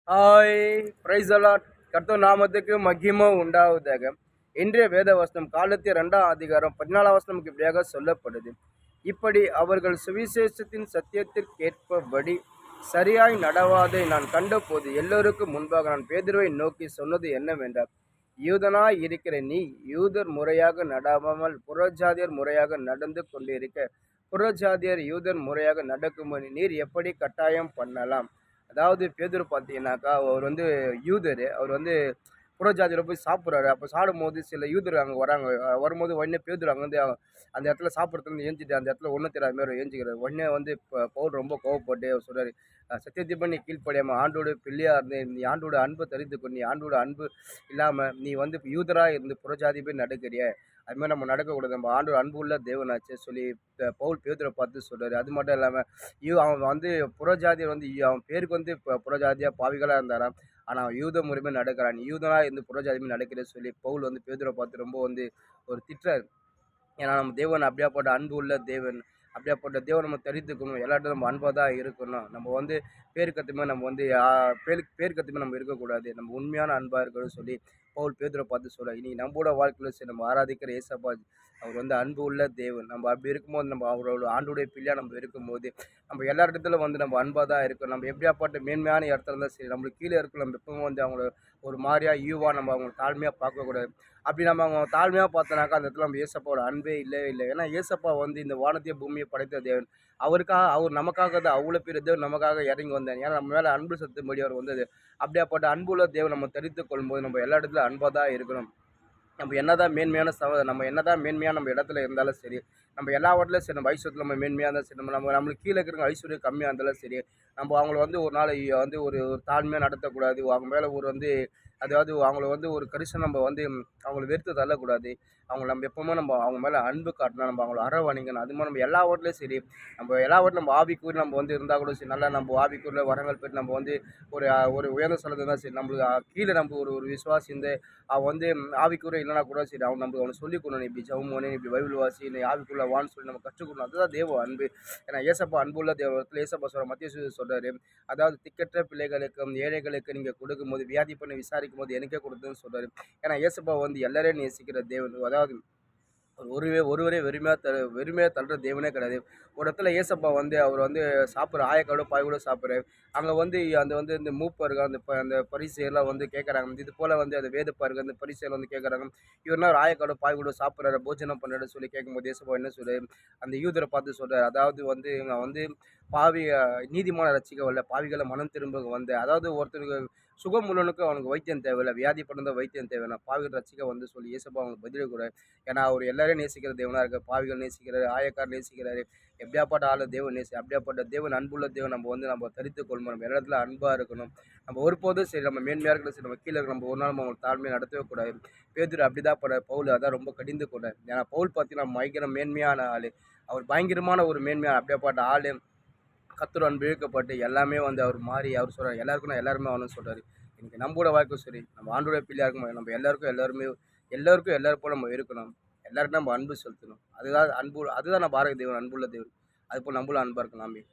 Hi, price allot. கர்த்தர் நாமத்துக்கு மகிமை உண்டாவதாக. இன்றைய வேத வசனம் காலத்திய 2ஆம் அதிகாரம் 14ஆம் வசனம் இப்படியாக சொல்லப்படுது. இப்படி அவர்கள் சுவிசேஷத்தின் சத்தியத்திற்கேற்பபடி சரியாய் நடவாதை நான் கண்டபோது எல்லோருக்கும் முன்பாக நான் பேதுருவை நோக்கி சொன்னது என்னவென்றால், யூதனாய் இருக்கிற நீ யூதர் முறையாக நடாமல் புறஜாதியர் முறையாக நடந்து கொண்டிருக்க, புறஜாதியர் யூதர் முறையாக நடக்கும்படி நீர் எப்படி கட்டாயம் பண்ணலாம்? அதாவது பேதுரு பார்த்தீங்கன்னாக்கா, அவர் வந்து யூதரு. அவர் வந்து புறஜாதியில போய் சாப்பிட்றாரு. அப்போ சாப்பிடும்போது சில யூதர் அங்கே வராங்க. வரும்போது உடனே பேதுரு அங்கேருந்து அந்த இடத்துல சாப்பிட்றதுலேருந்து ஏஞ்சிட்டு அந்த இடத்துல ஒன்றும் தெரியாத மாரி ஏஞ்சிக்கிறாரு. உடனே வந்து பவுல் ரொம்ப கோவப்பட்டு அவர் சொல்றாரு, சத்தியத்தின்படி நீ கீழ்ப்படியாம ஆண்டோட பிள்ளையா இருந்து நீ ஆண்டோட அன்பை தெரிந்துக்கொண்டு நீ ஆண்டோட அன்பு இல்லாமல் நீ வந்து யூதரா இருந்து புறஜாதி போய் நடக்கிறிய. அது மாதிரி நம்ம நடக்கக்கூடாது. நம்ம ஆண்டோட அன்பு உள்ள தேவனாச்சே சொல்லி பவுல் பேதுரை பார்த்து சொல்றாரு. அது மட்டும் இல்லாமல் அவன் வந்து புறஜாதியை வந்து அவன் பேருக்கு வந்து இப்போ புறஜாதியாக பாவிகளாக இருந்தாராம். ஆனால் யூத முறைமை நடக்கிறான். யூதனா இருந்து புறஜாதியுமே நடக்கிறேன்னு சொல்லி பவுல் வந்து பேதுரை பார்த்து ரொம்ப வந்து ஒரு திட்டுறாரு. ஏன்னா நம்ம தேவன் அப்படியாப்பட்ட அன்பு உள்ள தேவன். அப்படியாப்பட்ட தேவன் நம்ம தெரிந்துக்கணும். எல்லார்ட்டும் நம்ம அன்பாக தான் இருக்கணும். நம்ம வந்து பேருக்கத்துமே நம்ம வந்து பேருக்கத்துமே நம்ம இருக்கக்கூடாது. நம்ம உண்மையான அன்பாக இருக்கணும்னு சொல்லி பவுல் பேதுரை பார்த்து சொல்கிறார். இன்றைக்கி நம்மளோட வாழ்க்கையில் சரி நம்ம ஆராதிக்கிற ஏசப்பா அவர் வந்து அன்பு உள்ள தேவன். நம்ம அப்படி இருக்கும்போது நம்ம அவரோட ஆண்டுடைய பிள்ளையாக நம்ம இருக்கும்போது நம்ம எல்லா இடத்துல வந்து நம்ம அன்பாக தான் இருக்கணும். நம்ம எப்படியாப்பட்ட மேன்மையான இடத்துல இருந்தால் சரி நம்மளுக்கு கீழே இருக்கணும். நம்ம எப்பவும் வந்து அவங்கள ஒரு மாதிரியாக நம்ம அவங்கள தாழ்மையாக பார்க்கக்கூடாது. அப்படி நம்ம அவங்க தாழ்மையாக பார்த்தோனாக்கா அந்த இடத்துல நம்ம ஏசப்பாவோட அன்பே இல்லவே இல்லை. ஏன்னா ஏசப்பா வந்து இந்த வானத்தையும் பூமியை படைத்த தேவன். அவர் நமக்காக தான் அவ்வளோ பெரிய தேவன் நமக்காக இறங்கி வந்தார். ஏன்னா நம்ம மேலே அன்பு செலுத்தும்படி அவர் வந்தது. அப்படியாப்பட்ட அன்புள்ள தேவன் நம்ம தெரிந்து கொள்ளும்போது நம்ம எல்லா இடத்துல அன்பாக தான் இருக்கணும். நம்ம என்னதான் மேன்மையான நம்ம என்னதான் மேன்மையான நம்ம இடத்துல இருந்தாலும் சரி, நம்ம எல்லாவற்றிலும் சரி நம்ம ஐஸ்வர்யத்தில் நம்ம மேன்மையாக இருந்தாலும் சரி, நம்மளுக்கு கீழே இருக்கிறவங்க ஐஸ்வர்யம் கம்மியாக இருந்தாலும் சரி, நம்ம அவங்கள வந்து ஒரு நாள் வந்து ஒரு தாழ்மையாக நடத்தக்கூடாது. அவங்க மேலே ஒரு வந்து அதாவது அவங்கள வந்து ஒரு கரிசனம் நம்ம வந்து அவங்கள வெறுத்து தள்ளக்கூடாது. அவங்கள நம்ம எப்பவுமே நம்ம அவங்க மேலே அன்பு காட்டணும். நம்ம அவங்கள அரவணைக்கணும். அது மாதிரி நம்ம எல்லாவற்றிலையும் சரி, நம்ம எல்லாவற்றிலும் நம்ம ஆவிக்குரிய நம்ம வந்து இருந்தால் கூட சரி, நல்லா நம்ம ஆவிக்குரிய வரங்கள் பெற்று நம்ம வந்து ஒரு ஒரு உயர்ந்த சொல்லது தான் சரி, நம்மளுக்கு கீழே நம்ம ஒரு ஒரு விசுவாசி இந்த அவன் வந்து ஆவிக்குரிய இல்லைனா கூட சரி, அவனுக்கு சொல்லிக் கொடுக்கணும். இப்படி ஜெபம் பண்ணு, இப்படி பைபிள் வாசி, நீ ஆவிக்குள்ள வான்னு சொல்லி நம்ம கற்றுக் கொடுக்கணும். அதுதான் தேவ அன்பு. ஏன்னா ஏசப்பா அன்புள்ள தேவத்தில் ஏசப்பா சொல்கிற மத்திய சொல்கிறாரு, அதாவது திக்கற்ற பிள்ளைகளுக்கும் ஏழைகளுக்கு நீங்கள் கொடுக்கும்போது வியாதி பண்ணி விசாரிக்கும் போது எனக்கே கொடுத்துன்னு சொல்கிறாரு. ஏன்னா ஏசப்பா வந்து எல்லாரையும் நேசிக்கிற தேவன். அதாவது ஒருவரே வெறுமையாக தள்ளுற தேவனே கிடையாது. ஒரு இடத்துல ஏசப்பா வந்து அவர் வந்து சாப்பிட்ற ஆயக்காடோ பாய் கூட சாப்பிட்றாரு. அங்கே வந்து அந்த வந்து இந்த மூப்பர்கள் அந்த பரிசேயர்லாம் வந்து கேட்குறாங்க. இது போல் வந்து அந்த வேதப்பாருங்க அந்த பரிசேயர் வந்து கேட்குறாங்க. இவர்னா ஒரு ஆயக்காடோ பாய் கூட சாப்பிட்றாரு, போஜனம் பண்ணுறாரு சொல்லி கேட்கும்போது ஏசப்பா என்ன சொல்றாரு, அந்த யூதரை பார்த்து சொல்கிறார். அதாவது வந்து நான் வந்து பாவி நீதிமான ரட்சிக்க வரல, பாவிகளை மனம் திரும்ப வந்தேன். அதாவது ஒருத்தருக்கு சுகம் உள்ளவனுக்கு அவனுக்கு வைத்தியம் தேவையில்லை, வியாதி படுந்த வைத்தியம் தேவையில்லை, பாவிகள் ரட்சிக்க வந்து சொல்லி ஏசப்பா அவங்களுக்கு பதிலக்கூடாது. ஏன்னா அவர் எல்லாரையும் நேசிக்கிற தேவனாக இருக்கார். பாவிகள் நேசிக்கிறாரு, ஆயக்கார் நேசிக்கிறாரு. எப்படியாப்பட்ட ஆள் தேவன் அப்படியாப்பட்ட தேவன் அன்புள்ள தேவன் நம்ம தரித்து கொள்ளணும். நம்ம எல்லா இடத்துல அன்பாக இருக்கணும். நம்ம ஒருபோதும் சரி நம்ம மேன்மையாக இருக்கணும் சரி நம்ம கீழே இருக்கணும். நம்ம ஒரு நாள் நம்ம அவங்களுக்கு தாழ்மையை நடத்தவே கூடாது. பேதுரு அப்படிதான் பவுல் அதான் ரொம்ப கடிந்து கொண்டார். ஏன்னா பவுல் பார்த்தீங்கன்னா பயங்கர மேன்மையான ஆள். அவர் பயங்கரமான ஒரு மேன்மையான அப்படியாப்பட்ட ஆள். கர்த்தர் அன்பு இழுக்கப்பட்டு எல்லாமே வந்து அவர் மாறி அவர் சொல்கிறார் எல்லாருக்கும் நான் எல்லாருமே ஆகணும்னு சொல்கிறாரு. இன்றைக்கி நம்மளோட வாழ்க்கை சரி நம்ம ஆண்டோட பிள்ளையாக இருக்கும் நம்ம எல்லாருக்கும் எல்லாரும் போல் நம்ம இருக்கணும். எல்லாருக்கும் நம்ம அன்பு செலுத்தணும். அதுதான் நம்ம பாரக தேவன் அன்புள்ள தேவன். அதுபோல் நம்மளும் அன்பாக இருக்கலாமே.